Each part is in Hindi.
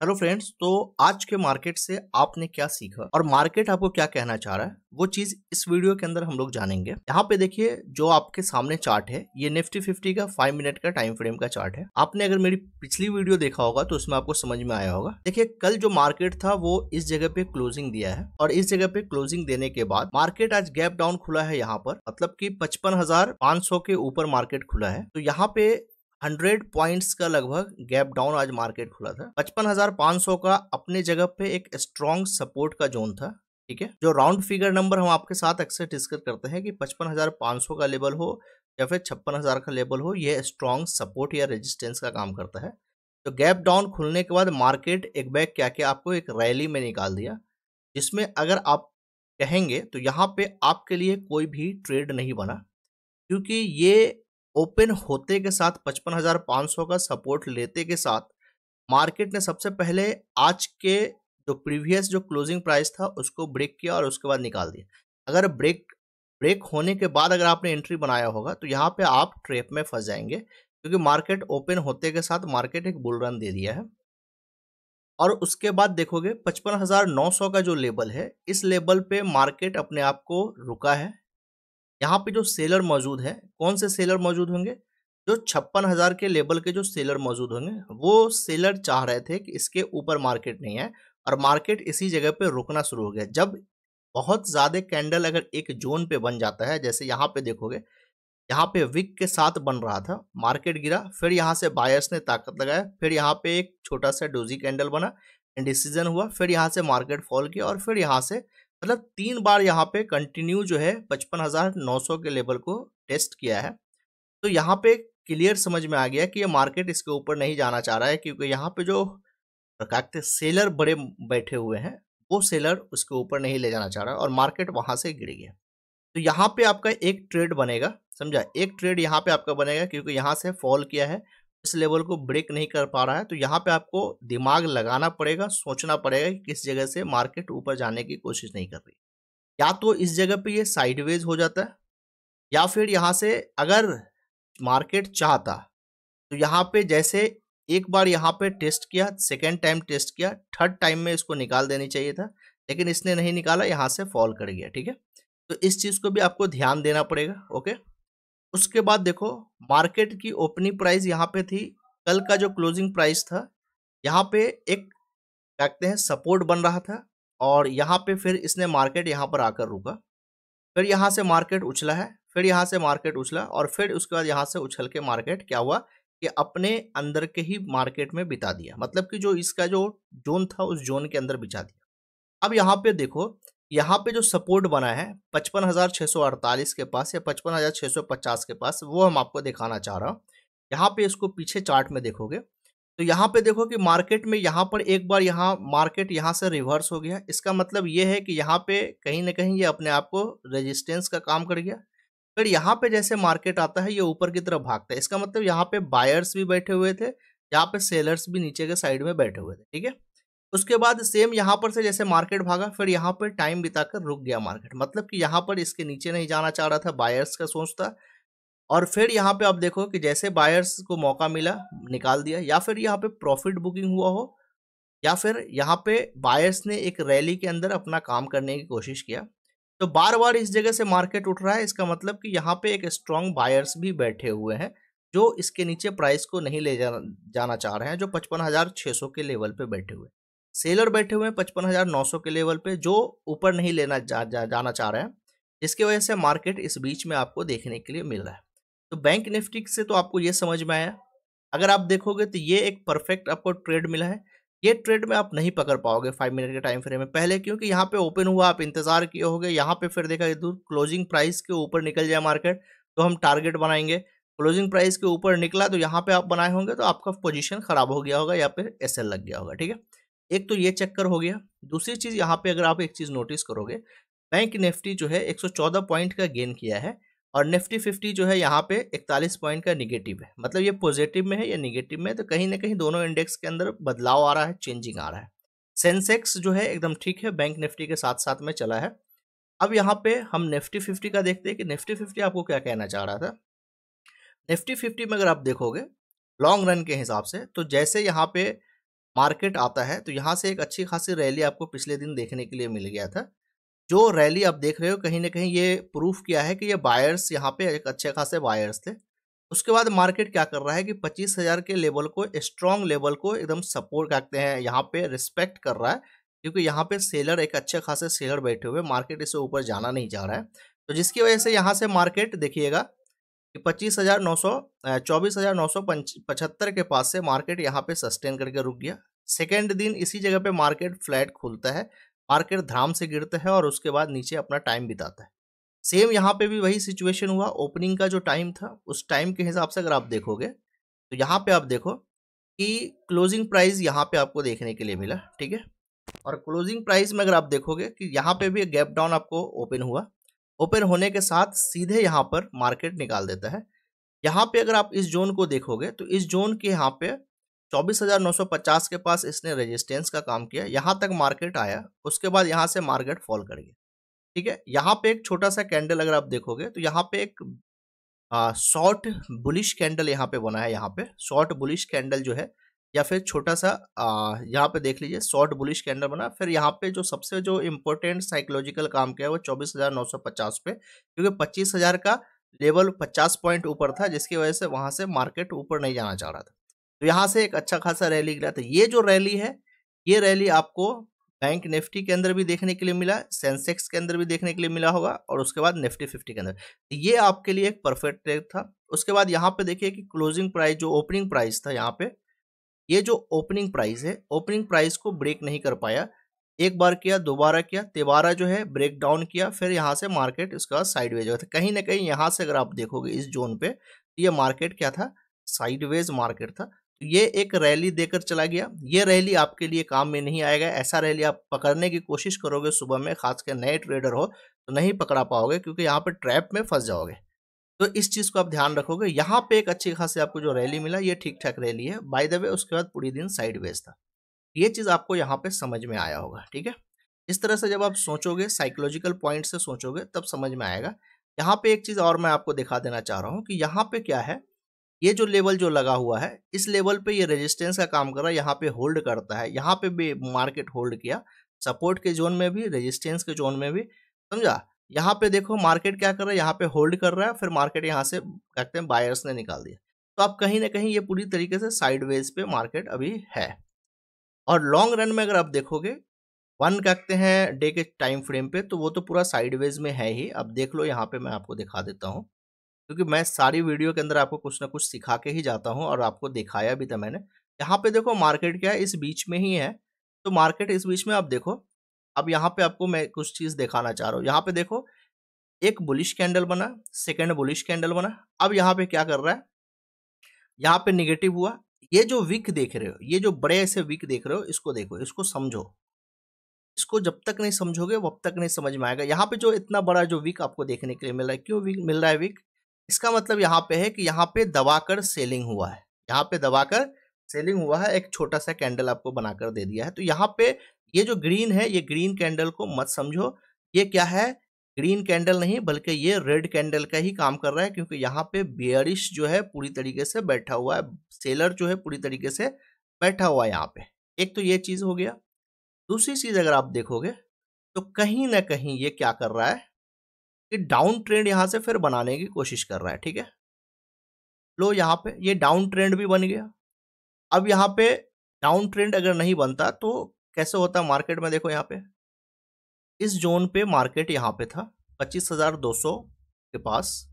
Hello friends. तो आज के मार्केट से आपने क्या सीखा और मार्केट आपको क्या कहना चाह रहा है, वो चीज इस वीडियो के अंदर हम लोग जानेंगे। यहाँ पे देखिए, जो आपके सामने चार्ट है ये निफ्टी 50 का 5 मिनट का टाइम फ्रेम का चार्ट है। आपने अगर मेरी पिछली वीडियो देखा होगा तो उसमें आपको समझ में आया होगा। देखिए, कल जो मार्केट था वो इस जगह पे क्लोजिंग दिया है और इस जगह पे क्लोजिंग देने के बाद मार्केट आज गैप डाउन खुला है। यहाँ पर मतलब कि 55,500 के ऊपर मार्केट खुला है। तो यहाँ पे 100 पॉइंट्स का लगभग गैप डाउन आज मार्केट खुला था। 55,500 का अपने जगह पे एक स्ट्रॉन्ग सपोर्ट का जोन था। ठीक है, जो राउंड फिगर नंबर हम आपके साथ अक्सर डिस्कस करते हैं कि 55,500 का लेवल हो या फिर 56,000 का लेवल हो, यह स्ट्रॉन्ग सपोर्ट या रेजिस्टेंस का काम करता है। तो गैप डाउन खुलने के बाद मार्केट एक बैग क्या क्या आपको एक रैली में निकाल दिया, जिसमें अगर आप कहेंगे तो यहाँ पे आपके लिए कोई भी ट्रेड नहीं बना, क्योंकि ये ओपन होते के साथ 55,500 का सपोर्ट लेते के साथ मार्केट ने सबसे पहले आज के जो प्रीवियस जो क्लोजिंग प्राइस था उसको ब्रेक किया और उसके बाद निकाल दिया। अगर ब्रेक होने के बाद अगर आपने एंट्री बनाया होगा तो यहाँ पे आप ट्रैप में फंस जाएंगे, क्योंकि मार्केट ओपन होते के साथ मार्केट एक बुल रन दे दिया है। और उसके बाद देखोगे 55,900 का जो लेवल है, इस लेवल पे मार्केट अपने आप को रुका है। यहाँ पे जो सेलर मौजूद है, कौन से सेलर मौजूद होंगे? जो 56,000 के लेवल के जो सेलर मौजूद होंगे, वो सेलर चाह रहे थे कि इसके ऊपर मार्केट नहीं है और मार्केट इसी जगह पे रुकना शुरू हो गया। जब बहुत ज्यादा कैंडल अगर एक जोन पे बन जाता है, जैसे यहाँ पे देखोगे, यहाँ पे विक के साथ बन रहा था, मार्केट गिरा, फिर यहाँ से बायर्स ने ताकत लगाया, फिर यहाँ पे एक छोटा सा डोजी कैंडल बना, इंडिसीजन हुआ, फिर यहाँ से मार्केट फॉल किया और फिर यहाँ से मतलब 3 बार यहाँ पे कंटिन्यू जो है 55,900 के लेवल को टेस्ट किया है। तो यहाँ पे क्लियर समझ में आ गया कि ये मार्केट इसके ऊपर नहीं जाना चाह रहा है, क्योंकि यहाँ पे जो कहते सेलर बड़े बैठे हुए हैं, वो सेलर उसके ऊपर नहीं ले जाना चाह रहा और मार्केट वहां से गिर गया। तो यहाँ पे आपका एक ट्रेड बनेगा, समझा? एक ट्रेड यहाँ पे आपका बनेगा, क्योंकि यहाँ से फॉल किया है, इस लेवल को ब्रेक नहीं कर पा रहा है। तो यहाँ पे आपको दिमाग लगाना पड़ेगा, सोचना पड़ेगा कि किस जगह से मार्केट ऊपर जाने की कोशिश नहीं कर रही। या तो इस जगह पे ये साइडवेज हो जाता है, या फिर यहाँ से अगर मार्केट चाहता तो यहाँ पे जैसे एक बार यहाँ पे टेस्ट किया, सेकेंड टाइम टेस्ट किया, थर्ड टाइम में इसको निकाल देनी चाहिए था, लेकिन इसने नहीं निकाला, यहाँ से फॉल कर गया। ठीक है, तो इस चीज को भी आपको ध्यान देना पड़ेगा। ओके, उसके बाद देखो, मार्केट की ओपनिंग प्राइस यहाँ पे थी, कल का जो क्लोजिंग प्राइस था, यहाँ पे एक कहते हैं सपोर्ट बन रहा था और यहाँ पे फिर इसने मार्केट यहाँ पर आकर रुका, फिर यहाँ से मार्केट उछला है, फिर यहाँ से मार्केट उछला और फिर उसके बाद यहाँ से उछल के मार्केट क्या हुआ कि अपने अंदर के ही मार्केट में बिता दिया, मतलब कि जो इसका जो जोन था उस जोन के अंदर बिछा दिया। अब यहाँ पे देखो, यहाँ पे जो सपोर्ट बना है 55,648 के पास या 55,650 के पास, वो हम आपको दिखाना चाह रहा हूँ। यहाँ पे इसको पीछे चार्ट में देखोगे तो यहाँ पे देखो कि मार्केट में यहाँ पर एक बार यहाँ मार्केट यहाँ से रिवर्स हो गया। इसका मतलब ये है कि यहाँ पे कहीं ना कहीं ये अपने आप को रेजिस्टेंस का काम कर गया। फिर यहाँ पे जैसे मार्केट आता है ये ऊपर की तरफ भागता है, इसका मतलब यहाँ पे बायर्स भी बैठे हुए थे, यहाँ पे सेलर्स भी नीचे के साइड में बैठे हुए थे। ठीक है, उसके बाद सेम यहाँ पर से जैसे मार्केट भागा, फिर यहाँ पर टाइम बिताकर रुक गया मार्केट, मतलब कि यहाँ पर इसके नीचे नहीं जाना चाह रहा था, बायर्स का सोच था। और फिर यहाँ पे आप देखो कि जैसे बायर्स को मौका मिला निकाल दिया, या फिर यहाँ पे प्रॉफिट बुकिंग हुआ हो, या फिर यहाँ पे बायर्स ने एक रैली के अंदर अपना काम करने की कोशिश किया। तो बार बार इस जगह से मार्केट उठ रहा है, इसका मतलब कि यहाँ पे एक स्ट्रॉन्ग बायर्स भी बैठे हुए हैं, जो इसके नीचे प्राइस को नहीं ले जाना चाह रहे हैं, जो 55,600 के लेवल पे बैठे हुए। सेलर बैठे हुए हैं 55,900 के लेवल पे, जो ऊपर नहीं लेना जाना चाह रहे हैं, जिसकी वजह से मार्केट इस बीच में आपको देखने के लिए मिल रहा है। तो बैंक निफ्टी से तो आपको ये समझ में आया। अगर आप देखोगे तो ये एक परफेक्ट आपको ट्रेड मिला है। ये ट्रेड में आप नहीं पकड़ पाओगे 5 मिनट के टाइम फ्रेम में, पहले क्योंकि यहाँ पे ओपन हुआ, आप इंतजार किए होगे, यहाँ पे फिर देखा दूर क्लोजिंग प्राइस के ऊपर निकल जाए मार्केट तो हम टारगेट बनाएंगे। क्लोजिंग प्राइस के ऊपर निकला तो यहाँ पे आप बनाए होंगे तो आपका पोजीशन खराब हो गया होगा या फिर एसएल लग गया होगा। ठीक है, एक तो ये चक्कर हो गया। दूसरी चीज यहाँ पे अगर आप एक चीज नोटिस करोगे, बैंक निफ्टी जो है 114 पॉइंट का गेन किया है और निफ्टी 50 जो है यहाँ पे 41 पॉइंट का निगेटिव है, मतलब ये पॉजिटिव में है या निगेटिव में है। तो कहीं ना कहीं दोनों इंडेक्स के अंदर बदलाव आ रहा है, चेंजिंग आ रहा है। सेंसेक्स जो है एकदम ठीक है, बैंक निफ्टी के साथ साथ में चला है। अब यहाँ पे हम निफ्टी 50 का देखते हैं कि निफ्टी 50 आपको क्या कहना चाह रहा था। निफ्टी 50 में अगर आप देखोगे लॉन्ग रन के हिसाब से, तो जैसे यहाँ पे मार्केट आता है तो यहाँ से एक अच्छी खासी रैली आपको पिछले दिन देखने के लिए मिल गया था। जो रैली आप देख रहे हो कहीं न कहीं ये प्रूफ किया है कि ये बायर्स यहाँ पे एक अच्छे खासे बायर्स थे। उसके बाद मार्केट क्या कर रहा है कि 25,000 के लेवल को, स्ट्रॉन्ग लेवल को एकदम सपोर्ट करते हैं, यहाँ पे रिस्पेक्ट कर रहा है, क्योंकि यहाँ पे सेलर एक अच्छे खासे सेलर बैठे हुए, मार्केट इससे ऊपर जाना नहीं चाह रहा है। तो जिसकी वजह से यहाँ से मार्केट देखिएगा कि 24,975 के पास से मार्केट यहाँ पे सस्टेन करके रुक गया। सेकेंड दिन इसी जगह पे मार्केट फ्लैट खुलता है, मार्केट धड़ाम से गिरता है और उसके बाद नीचे अपना टाइम बिताता है। सेम यहाँ पे भी वही सिचुएशन हुआ। ओपनिंग का जो टाइम था उस टाइम के हिसाब से अगर आप देखोगे तो यहाँ पे आप देखो कि क्लोजिंग प्राइस यहाँ पे आपको देखने के लिए मिला, ठीक है। और क्लोजिंग प्राइस में अगर आप देखोगे कि यहाँ पे भी गैप डाउन आपको ओपन हुआ, ओपन होने के साथ सीधे यहाँ पर मार्केट निकाल देता है। यहाँ पे अगर आप इस जोन को देखोगे तो इस जोन के यहाँ पे 24,950 के पास इसने रेजिस्टेंस का काम किया, यहाँ तक मार्केट आया, उसके बाद यहाँ से मार्केट फॉल कर गया, ठीक है। यहाँ पे एक छोटा सा कैंडल अगर आप देखोगे तो यहाँ पे एक शॉर्ट बुलिश कैंडल यहाँ पे बना है, यहाँ पे शॉर्ट बुलिश कैंडल जो है, या फिर छोटा सा यहाँ पे देख लीजिए शॉर्ट बुलिश कैंडल बना। फिर यहाँ पे जो सबसे जो इम्पोर्टेंट साइकोलॉजिकल काम किया वो 24,950 पे, क्योंकि 25,000 का लेवल 50 पॉइंट ऊपर था, जिसकी वजह से वहां से मार्केट ऊपर नहीं जाना चाह रहा था। तो यहाँ से एक अच्छा खासा रैली गिरा था। ये जो रैली है, ये रैली आपको बैंक निफ्टी के अंदर भी देखने के लिए मिला, सेंसेक्स के अंदर भी देखने के लिए मिला होगा, और उसके बाद निफ्टी 50 के अंदर। ये आपके लिए एक परफेक्ट ट्रेड था। उसके बाद यहाँ पे देखिए कि क्लोजिंग प्राइस जो ओपनिंग प्राइस था, यहाँ पे ये जो ओपनिंग प्राइस है, ओपनिंग प्राइस को ब्रेक नहीं कर पाया। एक बार किया, दोबारा किया, तिबारा जो है ब्रेक डाउन किया, फिर यहाँ से मार्केट इसका साइडवेज था। कहीं ना कहीं यहाँ से अगर आप देखोगे इस जोन पे, तो ये मार्केट क्या था, साइडवेज मार्केट था। तो ये एक रैली देकर चला गया। ये रैली आपके लिए काम में नहीं आएगा। ऐसा रैली आप पकड़ने की कोशिश करोगे सुबह में, खासकर नए ट्रेडर हो तो नहीं पकड़ा पाओगे, क्योंकि यहाँ पे ट्रैप में फंस जाओगे। तो इस चीज़ को आप ध्यान रखोगे। यहाँ पे एक अच्छी खासी आपको जो रैली मिला, ये ठीक ठाक रैली है बाय द वे। उसके बाद पूरी दिन साइडवेज था। ये चीज़ आपको यहाँ पे समझ में आया होगा, ठीक है। इस तरह से जब आप सोचोगे, साइकोलॉजिकल पॉइंट से सोचोगे, तब समझ में आएगा। यहाँ पे एक चीज़ और मैं आपको दिखा देना चाह रहा हूँ कि यहाँ पे क्या है, ये जो लेवल जो लगा हुआ है, इस लेवल पे ये रेजिस्टेंस का काम कर रहा है, यहाँ पे होल्ड करता है। यहाँ पे भी मार्केट होल्ड किया, सपोर्ट के जोन में भी, रेजिस्टेंस के जोन में भी, समझा। यहाँ पे देखो मार्केट क्या कर रहा है, यहाँ पे होल्ड कर रहा है, फिर मार्केट यहाँ से कहते हैं बायर्स ने निकाल दिया। तो आप कहीं ना कहीं ये पूरी तरीके से साइडवेज पे मार्केट अभी है। और लॉन्ग रन में अगर आप देखोगे, वन कहते हैं डे के टाइम फ्रेम पे, तो वो तो पूरा साइडवेज में है ही। अब देख लो, यहाँ पे मैं आपको दिखा देता हूँ, क्योंकि मैं सारी वीडियो के अंदर आपको कुछ ना कुछ सिखा के ही जाता हूँ, और आपको दिखाया भी था मैंने। यहाँ पे देखो मार्केट क्या है, इस बीच में ही है। तो मार्केट इस बीच में आप देखो। अब यहाँ पे आपको मैं कुछ चीज़ दिखाना चाह रहा हूँ। यहाँ पे देखो एक बुलिश कैंडल बना, सेकेंड बुलिश कैंडल बना। अब यहाँ पे क्या कर रहा है, यहाँ पे निगेटिव हुआ। ये जो विक देख रहे हो, ये जो बड़े ऐसे विक देख रहे हो, इसको देखो, इसको समझो। इसको जब तक नहीं समझोगे तब तक नहीं समझ में आएगा। यहाँ पे जो इतना बड़ा जो विक आपको देखने के लिए मिल रहा है, क्यों विक मिल रहा है विक, इसका मतलब यहाँ पे है कि यहाँ पे दबाकर सेलिंग हुआ है। यहाँ पे दबाकर सेलिंग हुआ है, एक छोटा सा कैंडल आपको बनाकर दे दिया है। तो यहाँ पे ये जो ग्रीन है, ये ग्रीन कैंडल को मत समझो। ये क्या है, ग्रीन कैंडल नहीं, बल्कि ये रेड कैंडल का ही काम कर रहा है, क्योंकि यहाँ पे बेयरिश जो है पूरी तरीके से बैठा हुआ है, सेलर जो है पूरी तरीके से बैठा हुआ है यहाँ पे। एक तो ये चीज हो गया। दूसरी चीज अगर आप देखोगे तो कहीं ना कहीं ये क्या कर रहा है कि डाउन ट्रेंड यहां से फिर बनाने की कोशिश कर रहा है, ठीक है। लो यहाँ पे ये डाउन ट्रेंड भी बन गया। अब यहाँ पे डाउन ट्रेंड अगर नहीं बनता तो कैसे होता मार्केट में, देखो यहाँ पे इस जोन पे मार्केट यहाँ पे था 25,200 के पास।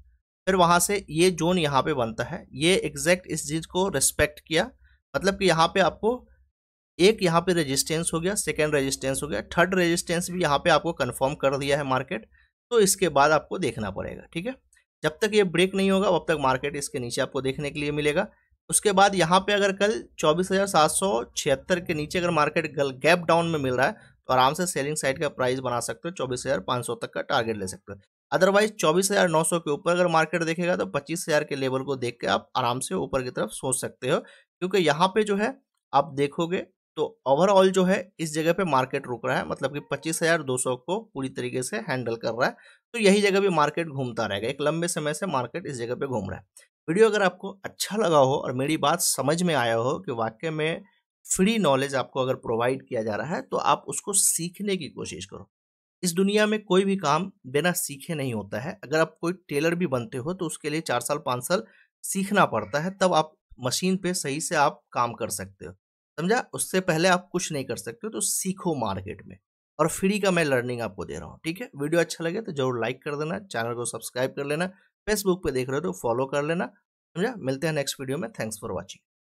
फिर वहां से ये जोन यहाँ पे बनता है, ये एग्जैक्ट इस चीज को रिस्पेक्ट किया। मतलब कि यहाँ पे आपको एक यहाँ पे रेजिस्टेंस हो गया, सेकेंड रेजिस्टेंस हो गया, थर्ड रेजिस्टेंस भी यहाँ पे आपको कंफर्म कर दिया है मार्केट। तो इसके बाद आपको देखना पड़ेगा, ठीक है। जब तक ये ब्रेक नहीं होगा तब तक मार्केट इसके नीचे आपको देखने के लिए मिलेगा। उसके बाद यहाँ पे अगर कल 24,776 के नीचे अगर मार्केट गैप डाउन में मिल रहा है तो आराम से सेलिंग साइड का प्राइस बना सकते हो, 24,500 तक का टारगेट ले सकते हो। अदरवाइज 24,900 के ऊपर अगर मार्केट देखेगा तो 25,000 के लेवल को देख के आप आराम से ऊपर की तरफ सोच सकते हो, क्योंकि यहाँ पे जो है आप देखोगे तो ओवरऑल जो है इस जगह पे मार्केट रुक रहा है, मतलब कि 25,200 को पूरी तरीके से हैंडल कर रहा है। तो यही जगह भी मार्केट घूमता रहेगा, एक लंबे समय से मार्केट इस जगह पे घूम रहा है। वीडियो अगर आपको अच्छा लगा हो और मेरी बात समझ में आया हो कि वाकई में फ्री नॉलेज आपको अगर प्रोवाइड किया जा रहा है तो आप उसको सीखने की कोशिश करो। इस दुनिया में कोई भी काम बिना सीखे नहीं होता है। अगर आप कोई टेलर भी बनते हो तो उसके लिए 4 साल 5 साल सीखना पड़ता है, तब आप मशीन पे सही से आप काम कर सकते हो। समझा? उससे पहले आप कुछ नहीं कर सकते हो, तो सीखो मार्केट में। और फ्री का मैं लर्निंग आपको दे रहा हूँ, ठीक है? वीडियो अच्छा लगे तो ज़रूर लाइक कर देना, चैनल को सब्सक्राइब कर लेना, फेसबुक पे देख रहे हो तो फॉलो कर लेना। समझा? मिलते हैं नेक्स्ट वीडियो में। Thanks for watching.